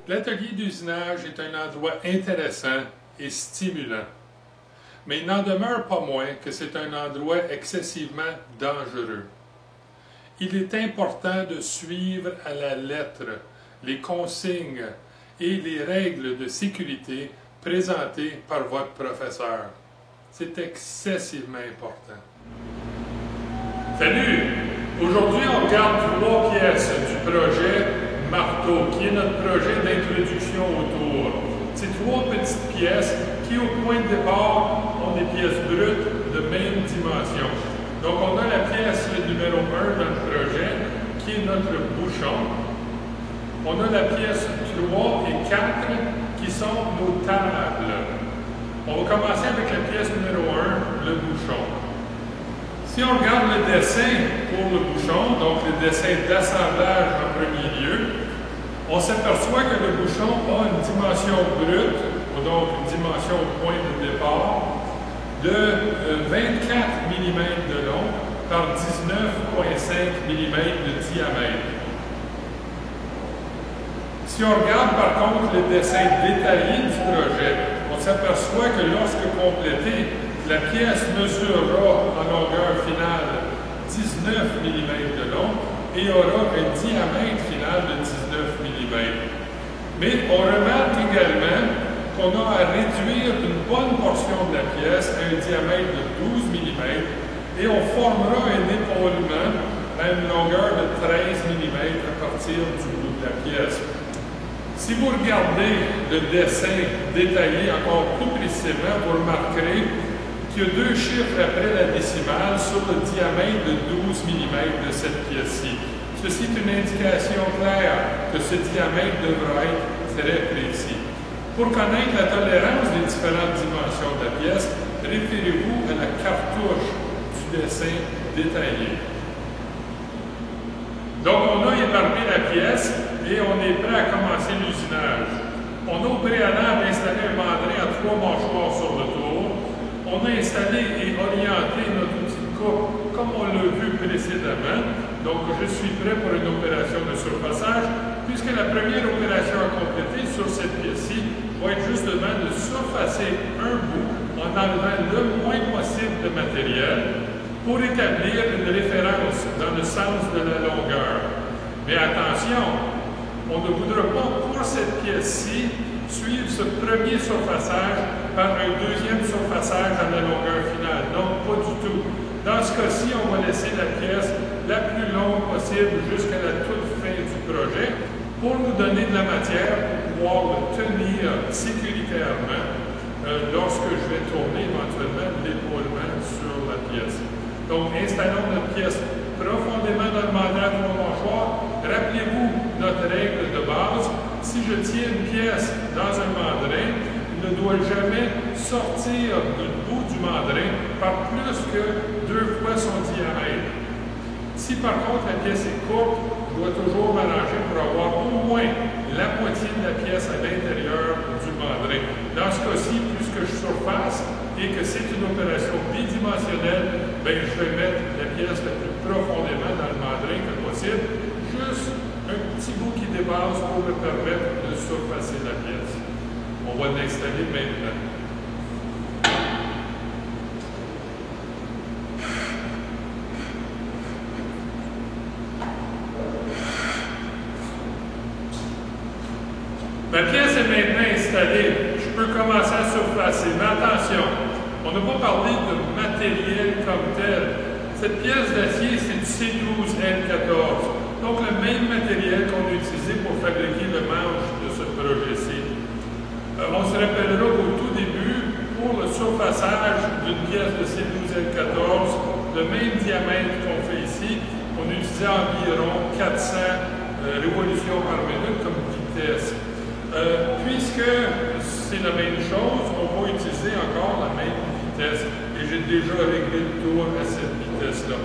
L'atelier d'usinage est un endroit intéressant et stimulant, mais il n'en demeure pas moins que c'est un endroit excessivement dangereux. Il est important de suivre à la lettre les consignes et les règles de sécurité présentées par votre professeur. C'est excessivement important. Salut! Aujourd'hui, on regarde 3 pièces du projet Marteau, qui est notre projet d'introduction au tour. C'est 3 petites pièces qui, au point de départ, ont des pièces brutes de même dimension. Donc, on a la pièce numéro 1 dans le projet, qui est notre bouchon. On a la pièce 3 et 4, qui sont nos tables. On va commencer avec la pièce numéro 1, le bouchon. Si on regarde le dessin pour le bouchon, donc le dessin d'assemblage en premier lieu, on s'aperçoit que le bouchon a une dimension brute, donc une dimension au point de départ, de 24 mm de long par 19,5 mm de diamètre. Si on regarde par contre le dessin détaillé du projet, on s'aperçoit que lorsque complété, la pièce mesurera en longueur finale 19 mm de long et aura un diamètre final de 19 mm. Mais on remarque également qu'on a à réduire une bonne portion de la pièce à un diamètre de 12 mm et on formera un épaulement à une longueur de 13 mm à partir du bout de la pièce. Si vous regardez le dessin détaillé encore plus précisément, vous remarquerez qu'il y a 2 chiffres après la décimale sur le diamètre de 12 mm de cette pièce-ci. Ceci est une indication claire que ce diamètre devra être très précis. Pour connaître la tolérance des différentes dimensions de la pièce, référez-vous à la cartouche du dessin détaillé. Donc, on a éparpillé la pièce et on est prêt à commencer l'usinage. On a au préalable installé un mandrin à 3 mâchoires sur le tour. On a installé et orienté notre outil de coupe comme on l'a vu précédemment. Donc, je suis prêt pour une opération de surfaçage, puisque la première opération à compléter sur cette pièce-ci va être justement de surfacer un bout en enlevant le moins possible de matériel pour établir une référence dans le sens de la longueur. Mais attention, on ne voudra pas pour cette pièce-ci suivre ce premier surfaçage par un deuxième surfaçage à la longueur finale. Non, pas du tout. Dans ce cas-ci, on va laisser la pièce la plus longue possible jusqu'à la toute fin du projet pour nous donner de la matière pour pouvoir le tenir sécuritairement lorsque je vais tourner éventuellement l'épaulement sur la pièce. Donc, installons notre pièce profondément dans le mandrin de 3 mâchoires. Rappelez-vous notre règle de base. Si je tiens une pièce dans un mandrin, il ne doit jamais sortir du bout du mandrin par plus que 2 fois son diamètre. Si par contre la pièce est courte, je dois toujours m'arranger pour avoir au moins la moitié de la pièce à l'intérieur du mandrin. Dans ce cas-ci, puisque je surface et que c'est une opération bidimensionnelle, bien, je vais mettre la pièce le plus profondément dans le mandrin que possible, juste un petit bout qui dépasse pour me permettre de surfacer la pièce. On va l'installer maintenant. Ma pièce est maintenant installée. Je peux commencer à surfacer. Mais attention, on n'a pas parlé de matériel comme tel. Cette pièce d'acier, c'est du C12L14. Donc, le même matériel qu'on a utilisé pour fabriquer le manche de ce projet-ci. On se rappellera qu'au tout début, pour le surfaçage d'une pièce de C12L14, le même diamètre qu'on fait ici, on utilisait environ 400 révolutions par minute comme vitesse. Puisque c'est la même chose, on va utiliser encore la même vitesse. Et j'ai déjà réglé le tour à cette vitesse-là.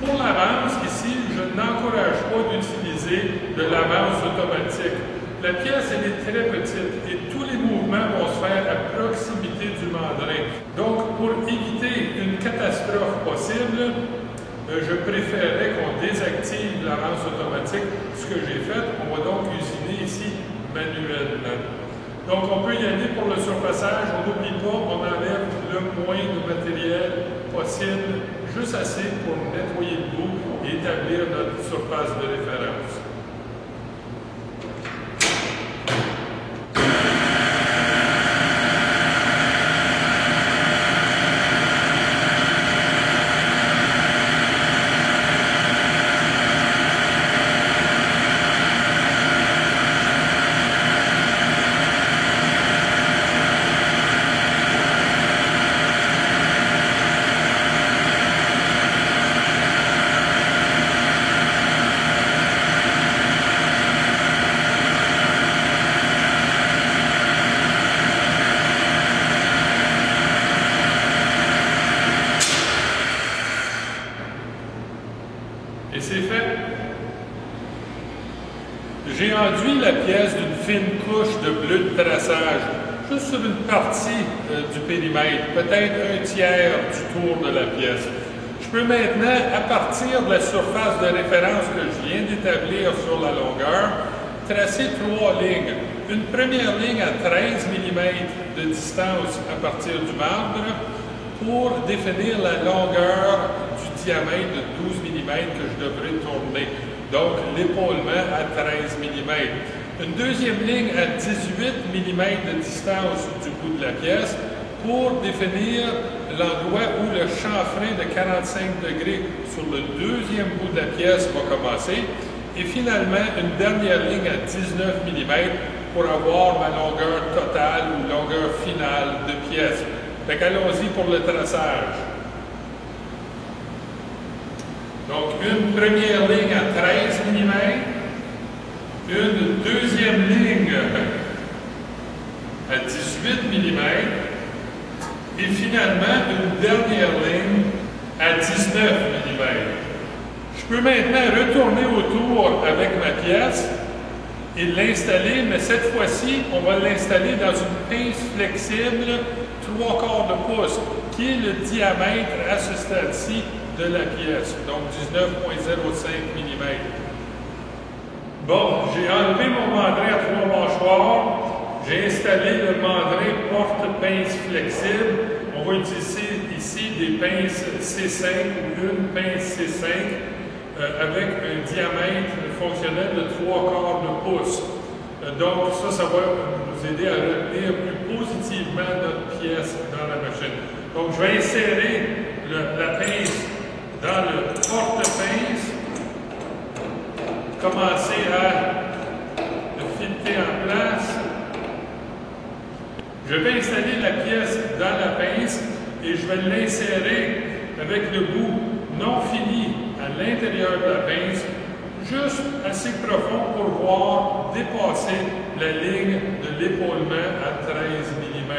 Pour l'avance, ici, je n'encourage pas d'utiliser de l'avance automatique. La pièce, elle est très petite et tous les mouvements vont se faire à proximité du mandrin. Donc, pour éviter une catastrophe possible, je préférerais qu'on désactive l'avance automatique. Ce que j'ai fait, on va donc usiner ici manuellement. Donc, on peut y aller pour le surfaçage. On n'oublie pas, on enlève le moins de matériel possible, juste assez pour nettoyer le bout et établir notre surface de référence. Et c'est fait. J'ai enduit la pièce d'une fine couche de bleu de traçage, juste sur une partie du périmètre, peut-être un tiers du tour de la pièce. Je peux maintenant, à partir de la surface de référence que je viens d'établir sur la longueur, tracer 3 lignes. Une première ligne à 13 mm de distance à partir du marbre pour définir la longueur du diamètre de 12 mm que je devrais tourner. Donc, l'épaulement à 13 mm. Une deuxième ligne à 18 mm de distance du bout de la pièce pour définir l'endroit où le chanfrein de 45 degrés sur le deuxième bout de la pièce va commencer. Et finalement, une dernière ligne à 19 mm pour avoir ma longueur totale ou longueur finale de pièce. Fait qu'allons-y pour le traçage. Donc, une première ligne à 13 mm, une deuxième ligne à 18 mm, et finalement une dernière ligne à 19 mm. Je peux maintenant retourner autour avec ma pièce et l'installer, mais cette fois-ci, on va l'installer dans une pince flexible 3/4 de pouce, qui est le diamètre à ce stade-ci de la pièce, donc 19,05 mm. Bon, j'ai enlevé mon mandrin à 3 mâchoires, j'ai installé le mandrin porte-pince flexible. On va utiliser ici des pinces C5 ou une pince C5 avec un diamètre fonctionnel de 3/4 de pouce. Donc ça va nous aider à retenir plus positivement notre pièce dans la machine. Donc je vais insérer la pince dans le porte-pince, commencer à le fileter en place. Je vais installer la pièce dans la pince et je vais l'insérer avec le bout non fini à l'intérieur de la pince, juste assez profond pour voir dépasser la ligne de l'épaulement à 13 mm.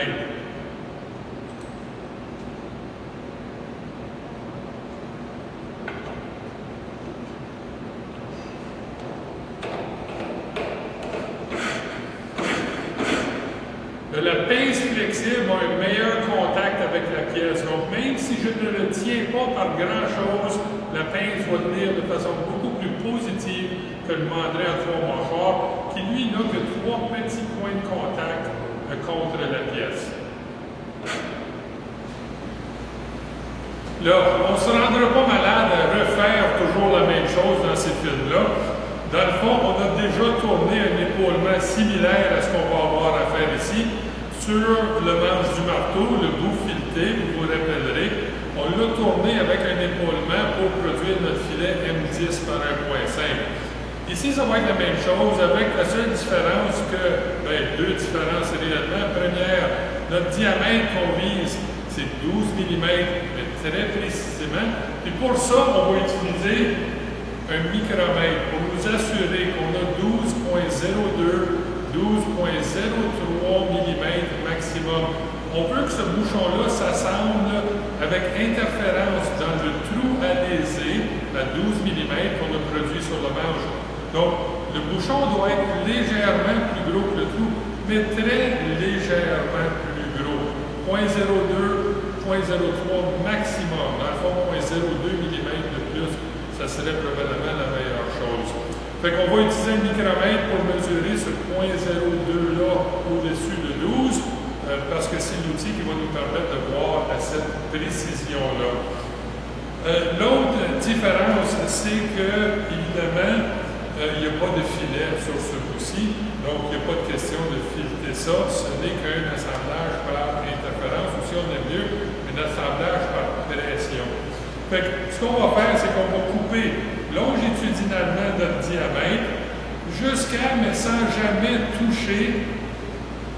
La pince flexible a un meilleur contact avec la pièce. Donc, même si je ne le tiens pas par grand-chose, la pince va tenir de façon beaucoup plus positive que le mandrin à 3 mâchoires, qui lui n'a que 3 petits points de contact contre la pièce. Là, on ne se rendra pas malade à refaire toujours la même chose dans ces films-là. Dans le fond, on a déjà tourné un épaulement similaire à ce qu'on va avoir à faire ici sur le manche du marteau, le bout fileté, vous vous rappellerez. On l'a tourné avec un épaulement pour produire notre filet M10 par 1.5. Ici, ça va être la même chose, avec la seule différence que, deux différences réellement. Première, notre diamètre qu'on vise, c'est 12 mm, mais très précisément. Et pour ça, on va utiliser un micromètre pour nous assurer qu'on a 12,02, 12,03 mm maximum. On veut que ce bouchon-là s'assemble avec interférence dans le trou alésé à 12 mm qu'on a produit sur le manche. Donc, le bouchon doit être légèrement plus gros que le trou, mais très légèrement plus gros. 0,02, 0,03 maximum. Dans le fond, 0,02 mm de plus, ça serait probablement la meilleure chose. Fait qu'on va utiliser un micromètre pour mesurer ce 0,02-là au-dessus de 12, parce que c'est l'outil qui va nous permettre de voir à cette précision-là. L'autre différence, c'est que, évidemment, il n'y a pas de filet sur ce bout-ci, donc il n'y a pas de question de fileter ça. Ce n'est qu'un assemblage par interférence, ou si on est mieux, un assemblage par pression. Fait que, ce qu'on va faire, c'est qu'on va couper longitudinalement notre diamètre jusqu'à, mais sans jamais toucher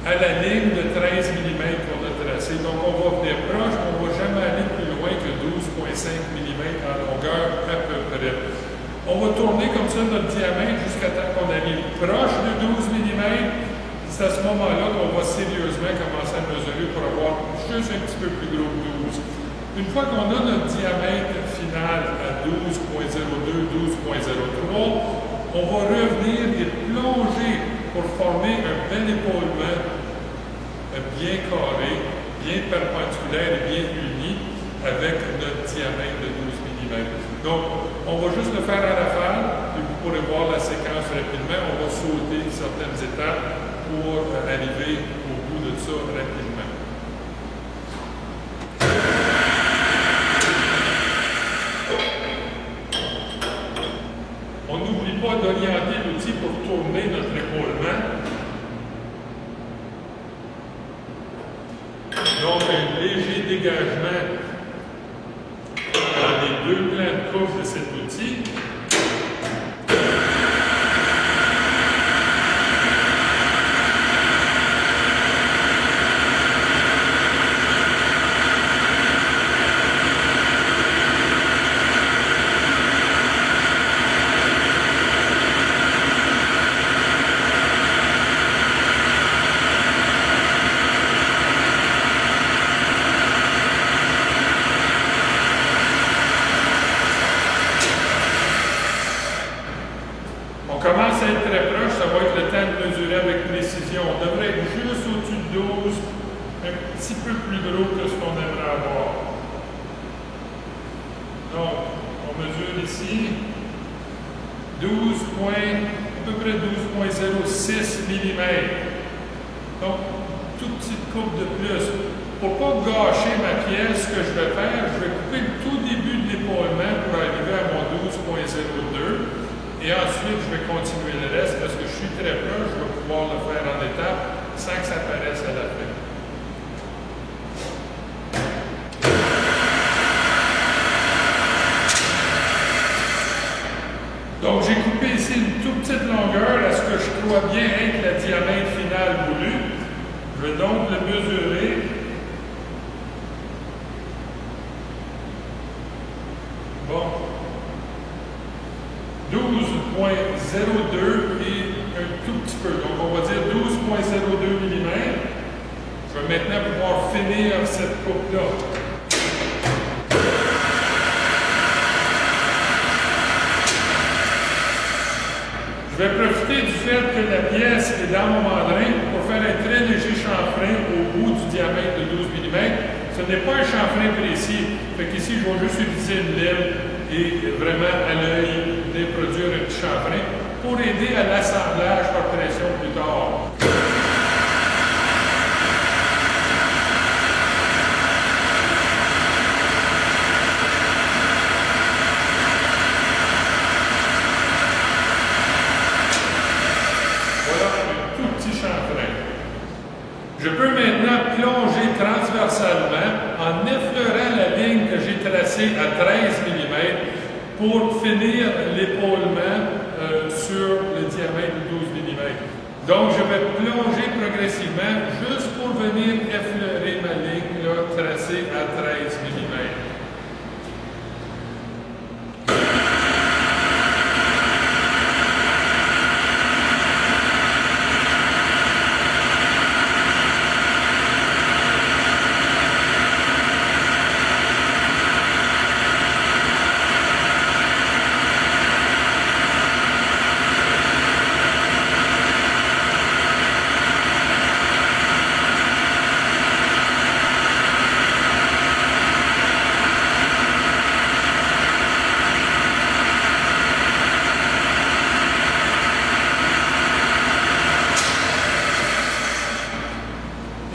à la ligne de 13 mm qu'on a tracée. Donc, on va venir proche, mais on ne va jamais aller plus loin que 12,5 mm en longueur à peu près. On va tourner comme ça notre diamètre jusqu'à temps qu'on arrive proche de 12 mm. C'est à ce moment-là qu'on va sérieusement commencer à mesurer pour avoir juste un petit peu plus gros que 12. Une fois qu'on a notre diamètre final à 12,02, 12,03, on va revenir et plonger pour former un bel épaulement bien carré, bien perpendiculaire et bien uni avec notre diamètre de 12 mm. Donc, on va juste le faire à rafale, puis vous pourrez voir la séquence rapidement. On va sauter certaines étapes pour arriver au bout de ça rapidement. On n'oublie pas d'orienter l'outil pour tourner notre épaulement. Donc, un léger dégagement dans les deux plans de couche de cet outil. On commence à être très proche, ça va être le temps de mesurer avec précision. On devrait être juste au-dessus de 12, un petit peu plus gros que ce qu'on aimerait avoir. Donc, on mesure ici 12 points, à peu près 12,06 mm. Donc, toute petite coupe de plus. Pour ne pas gâcher ma pièce, ce que je vais faire, je vais couper le tout début de l'épaulement pour arriver à mon 12,02. Et ensuite, je vais continuer le reste parce que je suis très proche, je vais pouvoir le faire en étapes sans que ça paraisse à la fin. Donc, j'ai coupé ici une toute petite longueur à ce que je crois bien être le diamètre final voulu. Je vais donc le mesurer. Bon. 12,02 et un tout petit peu. Donc, on va dire 12,02 mm. Je vais maintenant pouvoir finir cette coupe-là. Je vais profiter du fait que la pièce est dans mon mandrin pour faire un très léger chanfrein au bout du diamètre de 12 mm. Ce n'est pas un chanfrein précis. Fait qu'ici, je vais juste utiliser une lime et vraiment à l'œil produire un petit chanfrein pour aider à l'assemblage par pression plus tard. tracé à 13 mm pour finir l'épaulement sur le diamètre de 12 mm. Donc, je vais plonger progressivement juste pour venir effleurer ma ligne là, tracée à 13 mm.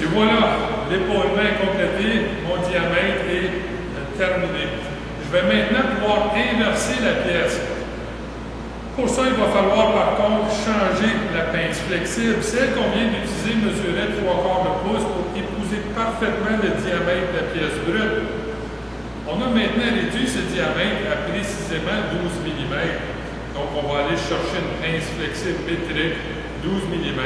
Et voilà, l'épaulement est complété, mon diamètre est terminé. Je vais maintenant pouvoir inverser la pièce. Pour ça, il va falloir par contre changer la pince flexible. Celle qu'on vient d'utiliser mesurait 3/4 de pouce pour épouser parfaitement le diamètre de la pièce brute. On a maintenant réduit ce diamètre à précisément 12 mm. Donc, on va aller chercher une pince flexible métrique 12 mm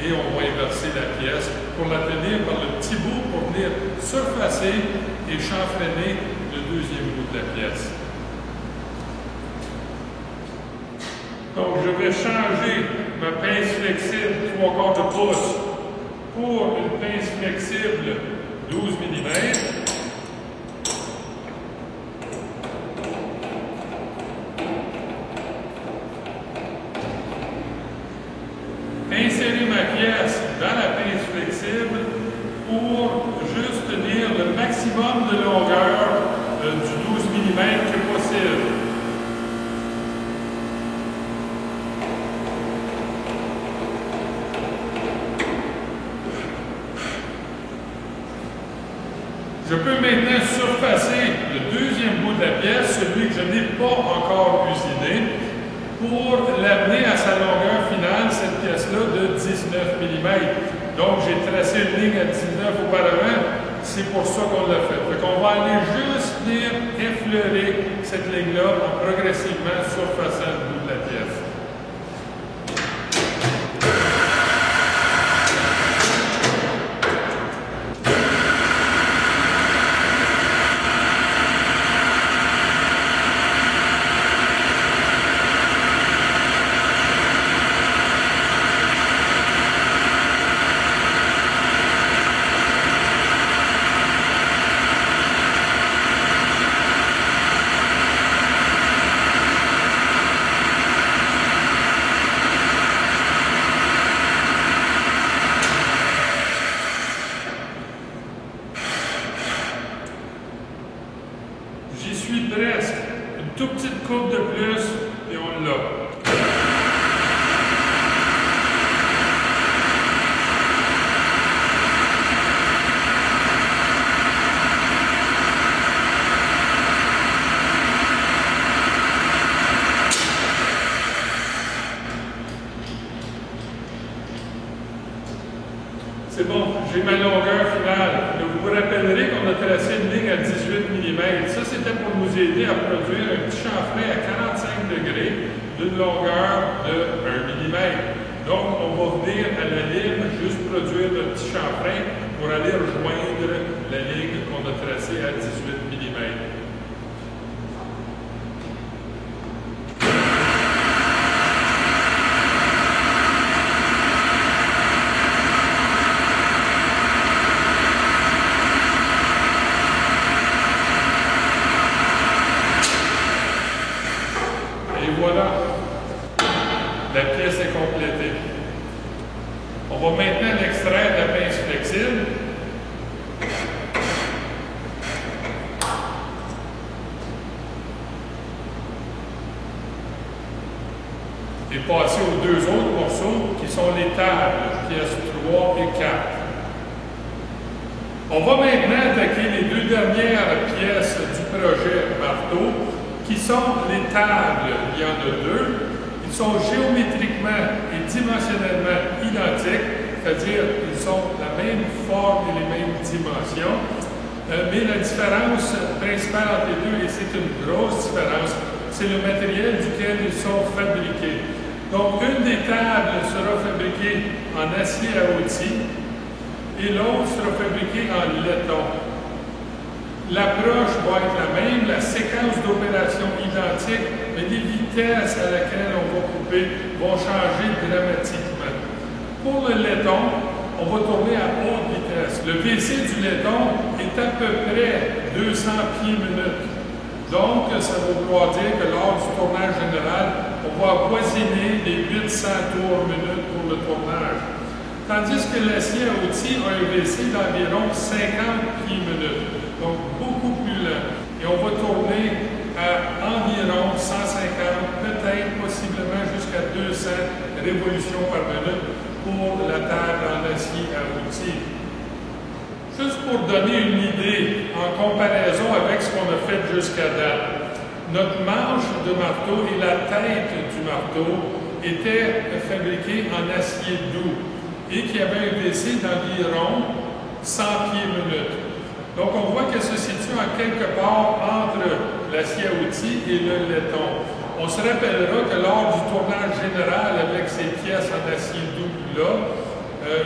et on va inverser la pièce pour la tenir par le petit bout pour venir surfacer et chanfreiner le deuxième bout de la pièce. Donc, je vais changer ma pince flexible 3/4 de pouce pour une pince flexible 12 mm. Insérer ma pièce dans la pince flexible pour juste tenir le maximum de longueur du 12 mm que possible. Je peux maintenant surfacer le deuxième bout de la pièce, celui que je n'ai pas encore usiné, pour l'amener à sa longueur finale, cette pièce-là, de 19 mm. Donc, j'ai tracé une ligne à 19 auparavant, c'est pour ça qu'on l'a fait. Donc, on va aller juste venir effleurer cette ligne-là en progressivement surfaçant le bout de la pièce. J'y suis presque. Une toute petite coupe de plus et on l'a. C'est bon, j'ai ma longueur finale. Vous vous rappellerez qu'on a tracé une ligne à 18 mm. Ça, c'était pour nous aider à produire un petit chanfrein à 45 degrés d'une longueur de 1 mm. Donc, on va venir à la ligne juste produire le petit chanfrein pour aller rejoindre la ligne qu'on a tracée à 18 mm. Et voilà, la pièce est complétée. On va maintenant l'extraire de la pince flexible. Et passer aux deux autres morceaux qui sont les tables, pièces 3 et 4. On va maintenant attaquer les deux dernières pièces du projet marteau, qui sont les tables. Il y en a deux. Ils sont géométriquement et dimensionnellement identiques, c'est-à-dire qu'ils sont la même forme et les mêmes dimensions. Mais la différence principale entre les deux, et c'est une grosse différence, c'est le matériel duquel ils sont fabriqués. Donc, une des tables sera fabriquée en acier à outils et l'autre sera fabriquée en laiton. L'approche va être la même, la séquence d'opération identique, mais les vitesses à laquelle on va couper vont changer dramatiquement. Pour le laiton, on va tourner à haute vitesse. Le WC du laiton est à peu près 200 pieds minute. Donc, ça va vouloir dire que lors du tournage général, on va avoisiner les 800 tours minute pour le tournage. Tandis que l'acier à outils a un WC d'environ 50 pieds minute. Donc, beaucoup plus lent. Et on va tourner à environ 150, peut-être possiblement jusqu'à 200 révolutions par minute pour la table en acier à outils. Juste pour donner une idée en comparaison avec ce qu'on a fait jusqu'à date, notre manche de marteau et la tête du marteau étaient fabriquées en acier doux et qui avait un WC d'environ 100 pieds minute. Donc on voit qu'elle se situe en quelque part entre l'acier à outils et le laiton. On se rappellera que lors du tournage général avec ces pièces en acier doux-là,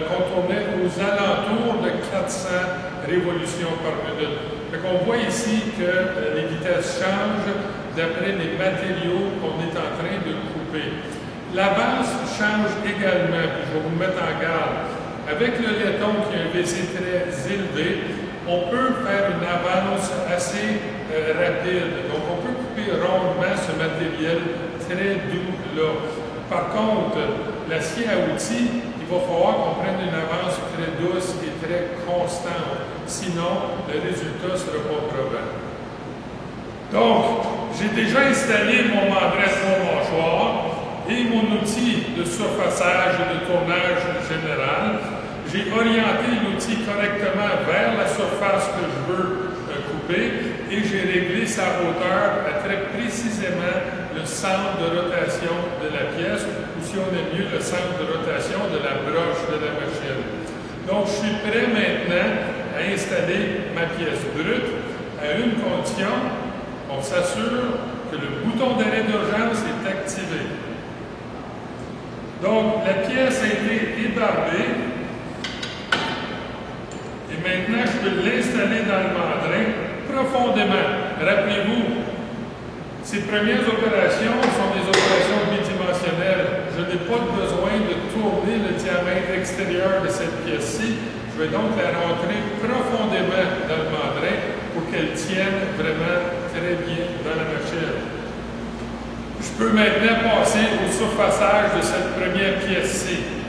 qu'on tournait aux alentours de 400 révolutions par minute. Donc on voit ici que les vitesses changent d'après les matériaux qu'on est en train de couper. L'avance change également, puis je vais vous mettre en garde. Avec le laiton qui a un WC très élevé, on peut faire une avance assez rapide. Donc, on peut couper rondement ce matériel très doux-là. Par contre, l'acier à outils, il va falloir qu'on prenne une avance très douce et très constante. Sinon, le résultat ne sera pas probant. Donc, j'ai déjà installé mon mandresse mon mâchoire et mon outil de surfaçage et de tournage général. J'ai orienté l'outil correctement vers la surface que je veux couper et j'ai réglé sa hauteur à très précisément le centre de rotation de la pièce ou si on aime mieux le centre de rotation de la broche de la machine. Donc je suis prêt maintenant à installer ma pièce brute à une condition, on s'assure que le bouton d'arrêt d'urgence est activé. Donc la pièce a été ébarbée. Et maintenant, je peux l'installer dans le mandrin profondément. Rappelez-vous, ces premières opérations sont des opérations bidimensionnelles. Je n'ai pas besoin de tourner le diamètre extérieur de cette pièce-ci. Je vais donc la rentrer profondément dans le mandrin pour qu'elle tienne vraiment très bien dans la machine. Je peux maintenant passer au surfaçage de cette première pièce-ci.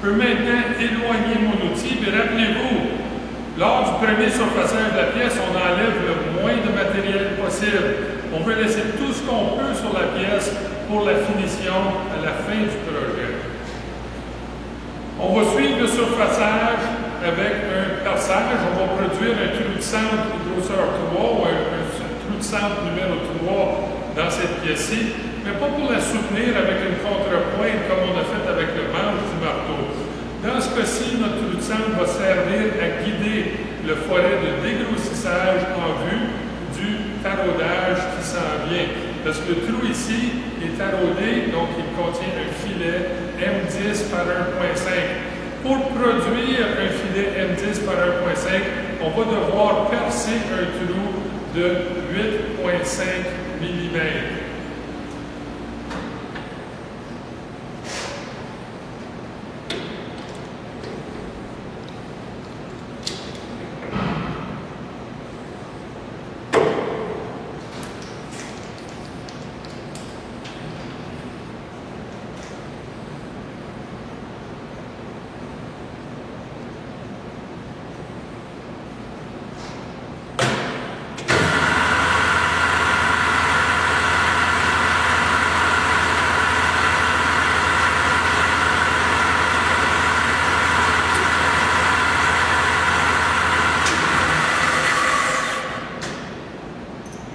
Je peux maintenant éloigner mon outil, mais rappelez-vous, lors du premier surfaçage de la pièce, on enlève le moins de matériel possible. On veut laisser tout ce qu'on peut sur la pièce pour la finition à la fin du projet. On va suivre le surfaçage avec un perçage. On va produire un trou de centre grosseur 3 ou un trou de centre numéro 3 dans cette pièce-ci, mais pas pour la soutenir avec une contrepointe comme on a fait avec le manche du marteau. Dans ce cas-ci, notre trou de centre va servir à guider le foret de dégrossissage en vue du taraudage qui s'en vient. Parce que le trou ici est taraudé, donc il contient un filet M10 par 1.5. Pour produire un filet M10 par 1.5, on va devoir percer un trou de 8.5 mm.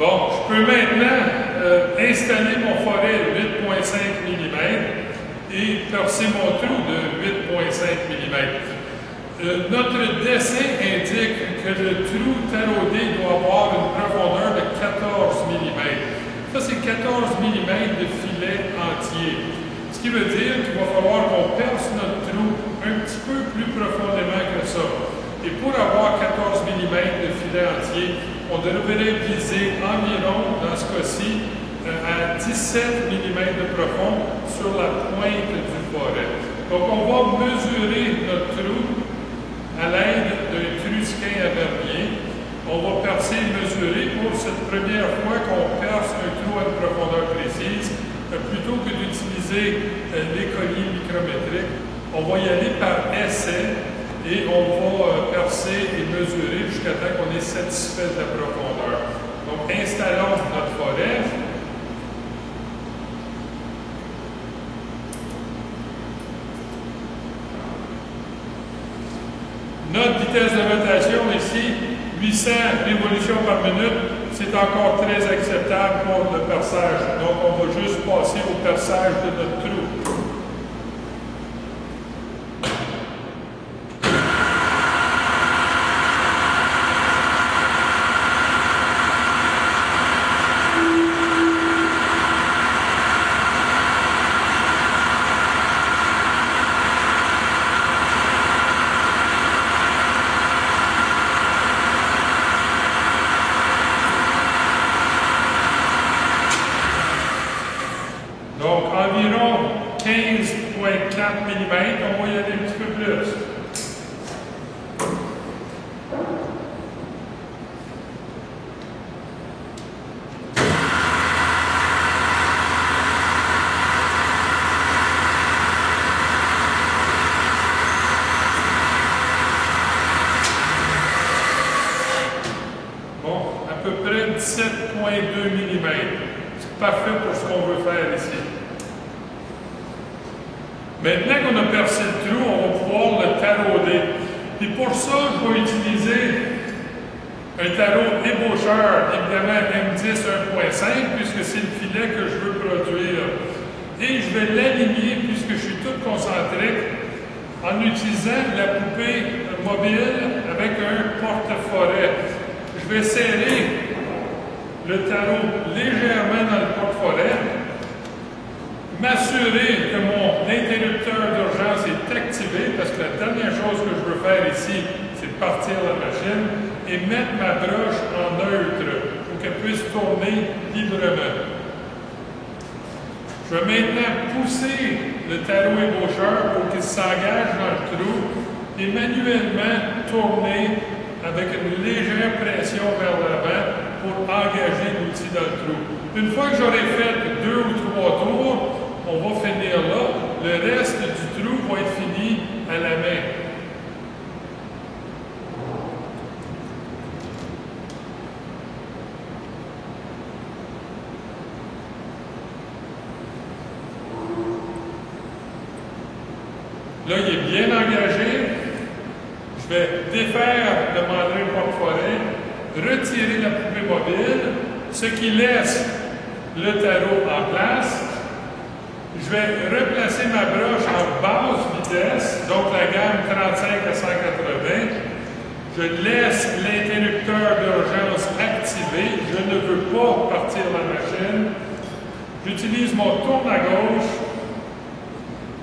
Bon, je peux maintenant installer mon forêt 8,5 mm et percer mon trou de 8,5 mm. Notre dessin indique que le trou taraudé doit avoir une profondeur de 14 mm. Ça, c'est 14 mm de filet entier. Ce qui veut dire qu'il va falloir qu'on perce notre trou un petit peu plus profondément que ça. Et pour avoir 14 mm de filet entier, on devrait viser environ, dans ce cas-ci, à 17 mm de profond sur la pointe du forêt. Donc, on va mesurer notre trou à l'aide d'un trusquin à vernier. On va percer et mesurer pour cette première fois qu'on perce un trou à une profondeur précise, plutôt que d'utiliser les colliers micrométriques. On va y aller par essai et on va percer et mesurer jusqu'à temps qu'on est satisfait de la profondeur. Donc, installons notre forêt. Notre vitesse de rotation ici, 800 révolutions par minute, c'est encore très acceptable pour le perçage. Donc, on va juste passer au perçage de notre trou. Donc, environ 15,4 mm, on va y aller un petit peu plus. Bon, à peu près 17,2 mm. C'est parfait pour ce qu'on veut faire ici. Maintenant qu'on a percé le trou, on va pouvoir le tarauder. Puis pour ça, je vais utiliser un tarot ébaucheur, évidemment M10 1.5, puisque c'est le filet que je veux produire. Et je vais l'aligner, puisque je suis tout concentrique, en utilisant la poupée mobile avec un porte-forêt. Je vais serrer le tarot légèrement dans le porte-forêt, m'assurer que mon interrupteur d'urgence est activé, parce que la dernière chose que je veux faire ici, c'est partir la machine et mettre ma broche en neutre pour qu'elle puisse tourner librement. Je vais maintenant pousser le tarot ébaucheur pour qu'il s'engage dans le trou et manuellement tourner avec une légère pression vers l'avant pour engager l'outil dans le trou. Une fois que j'aurai fait 2 ou 3 tours, on va finir là. Le reste du trou va être fini à la main. Là, il est bien engagé. Je vais défaire le mandrin porte-forêt, retirer la poupée mobile, ce qui laisse le tarot en place. Je vais replacer ma broche en basse vitesse, donc la gamme 35 à 180. Je laisse l'interrupteur d'urgence activé. Je ne veux pas partir la machine. J'utilise mon tourne à gauche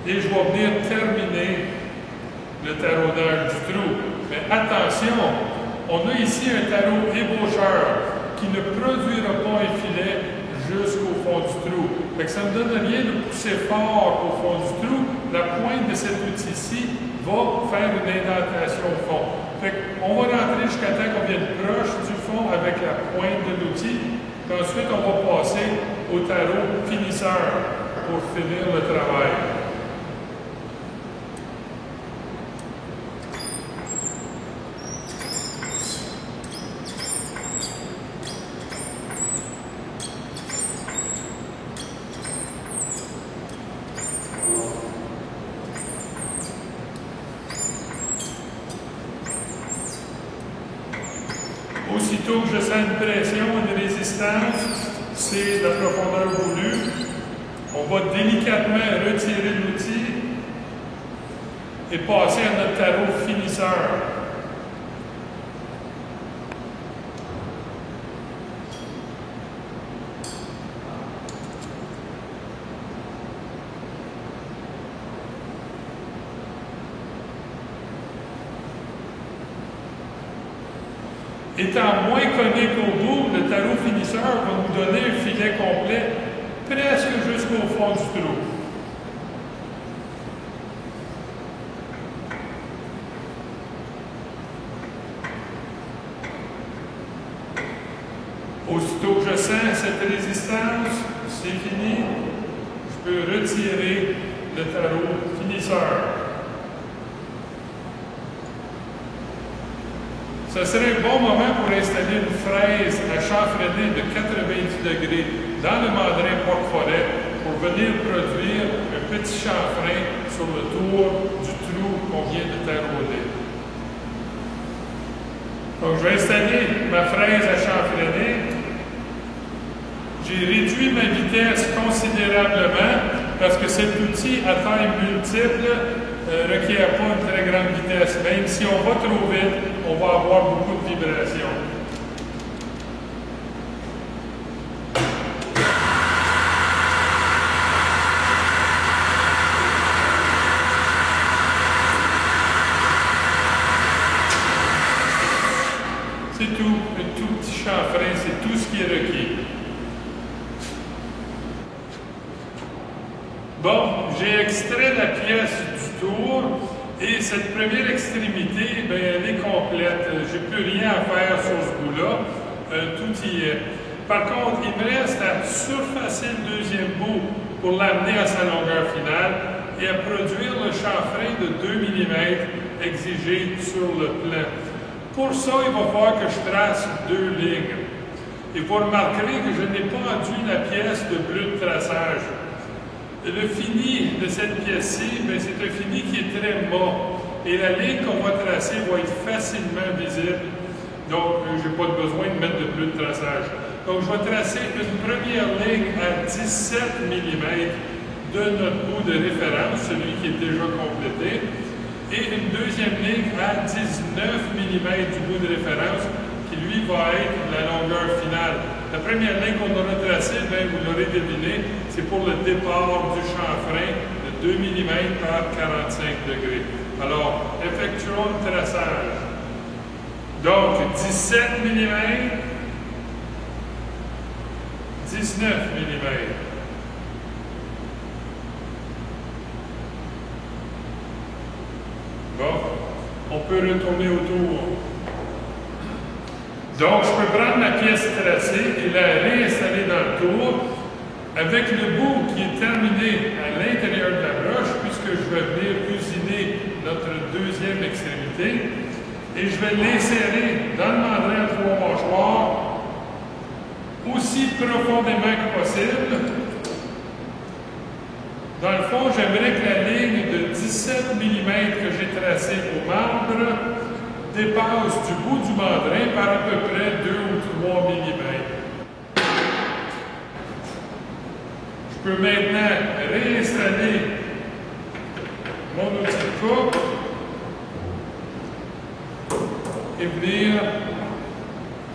et je vais venir terminer le taraudage du trou. Mais attention, on a ici un tarot ébaucheur qui ne produira pas un filet jusqu'au fond du trou. Fait que ça ne me donne rien de pousser fort au fond du trou. La pointe de cet outil-ci va faire une indentation au fond. Fait qu'on va rentrer jusqu'à temps qu'on vienne proche du fond avec la pointe de l'outil. Puis ensuite, on va passer au tarot finisseur pour finir le travail. aussitôt que je sens une pression, une résistance, c'est la profondeur voulue. On va délicatement retirer l'outil et passer à notre tarot finisseur. Étant moins conique au bout, le tarot finisseur va nous donner un filet complet presque jusqu'au fond du trou. Aussitôt que je sens cette résistance, c'est fini, je peux retirer le tarot finisseur. Ce serait un bon moment pour installer une fraise à chanfreiner de 90 degrés dans le mandrin porte-forêt pour venir produire un petit chanfrein sur le tour du trou qu'on vient de tarauder. Donc, je vais installer ma fraise à chanfreiner. J'ai réduit ma vitesse considérablement parce que cet outil à taille multiple ne requiert pas une très grande vitesse. Même si on va trop vite, on va avoir beaucoup de vibrations. C'est tout, un tout petit chanfrein, c'est tout ce qui est requis. Bon, j'ai extrait la pièce du tour et cette première extrémité, bien, elle est complète. Je n'ai plus rien à faire sur ce bout-là. Tout y est. Par contre, il me reste à surfacer le deuxième bout pour l'amener à sa longueur finale et à produire le chanfrein de 2 mm exigé sur le plan. Pour ça, il va falloir que je trace 2 lignes. Et vous remarquerez que je n'ai pas enduit la pièce de bleu de traçage. Le fini de cette pièce-ci, c'est un fini qui est très mat. Et la ligne qu'on va tracer va être facilement visible. Donc, je n'ai pas besoin de mettre de bleu de traçage. Donc, je vais tracer une première ligne à 17 mm de notre bout de référence, celui qui est déjà complété, et une deuxième ligne à 19 mm du bout de référence, qui lui va être la longueur finale. La première ligne qu'on aura tracée, vous l'aurez deviné, c'est pour le départ du chanfrein de 2 mm par 45 degrés. Alors, effectuons le traçage. Donc, 17 mm, 19 mm. Bon, on peut retourner autour. Donc, je peux prendre ma pièce tracée et la réinstaller dans le tour avec le bout qui est terminé à l'intérieur de la broche, puisque je vais venir usiner notre deuxième extrémité. Et je vais l'insérer dans le mandrin à 3 mâchoires aussi profondément que possible. Dans le fond, j'aimerais que la ligne de 17 mm que j'ai tracée au marbre dépasse du bout du mandrin par à peu près 2 ou 3 mm. Je peux maintenant réinstaller mon outil de coupe et venir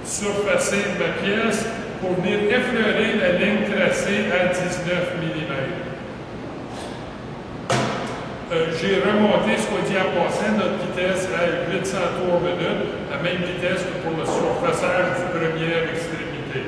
surfacer ma pièce pour venir effleurer la ligne tracée à 19 mm. J'ai remonté, soit dit en passant, notre vitesse à 800 tours minute, la même vitesse que pour le surfaçage du première extrémité.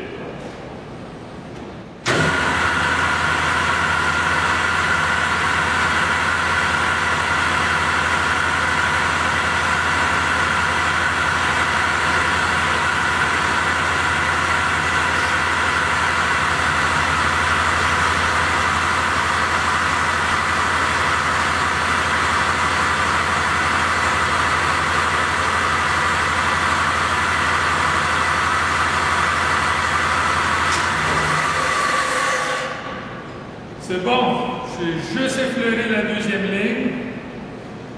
C'est bon, j'ai juste effleuré la deuxième ligne,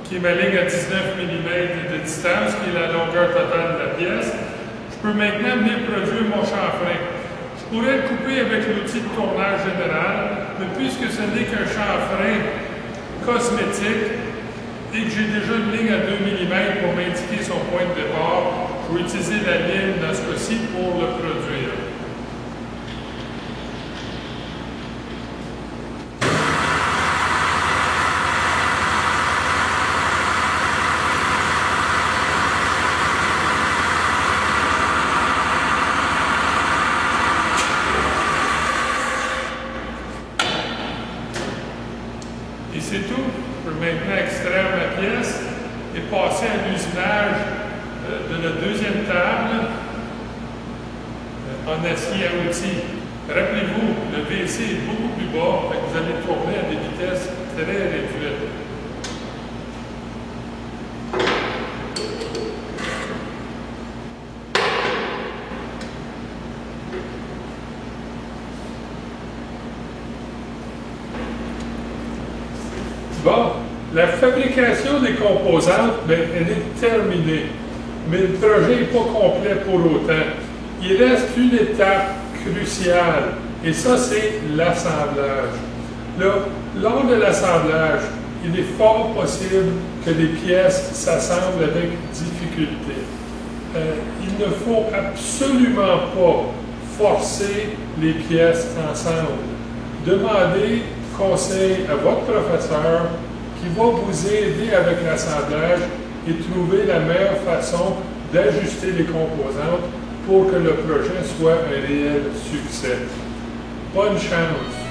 qui est ma ligne à 19 mm de distance, qui est la longueur totale de la pièce. Je peux maintenant venir produire mon chanfrein. Je pourrais le couper avec l'outil de tournage général, mais puisque ce n'est qu'un chanfrein cosmétique et que j'ai déjà une ligne à 2 mm pour m'indiquer son point de départ, je vais utiliser la ligne dans ce cas-ci pour le produire. Et c'est tout. Je peux maintenant extraire ma pièce et passer à l'usinage de la deuxième table en acier à outils. Rappelez-vous, le WC est beaucoup plus bas, fait que vous allez tourner à des vitesses très réduites. Bon, la fabrication des composantes, bien, elle est terminée, mais le projet n'est pas complet pour autant. Il reste une étape cruciale, et ça, c'est l'assemblage. Lors de l'assemblage, il est fort possible que les pièces s'assemblent avec difficulté. Il ne faut absolument pas forcer les pièces ensemble. Demandez conseil à votre professeur qui va vous aider avec l'assemblage et trouver la meilleure façon d'ajuster les composantes pour que le projet soit un réel succès. Bonne chance!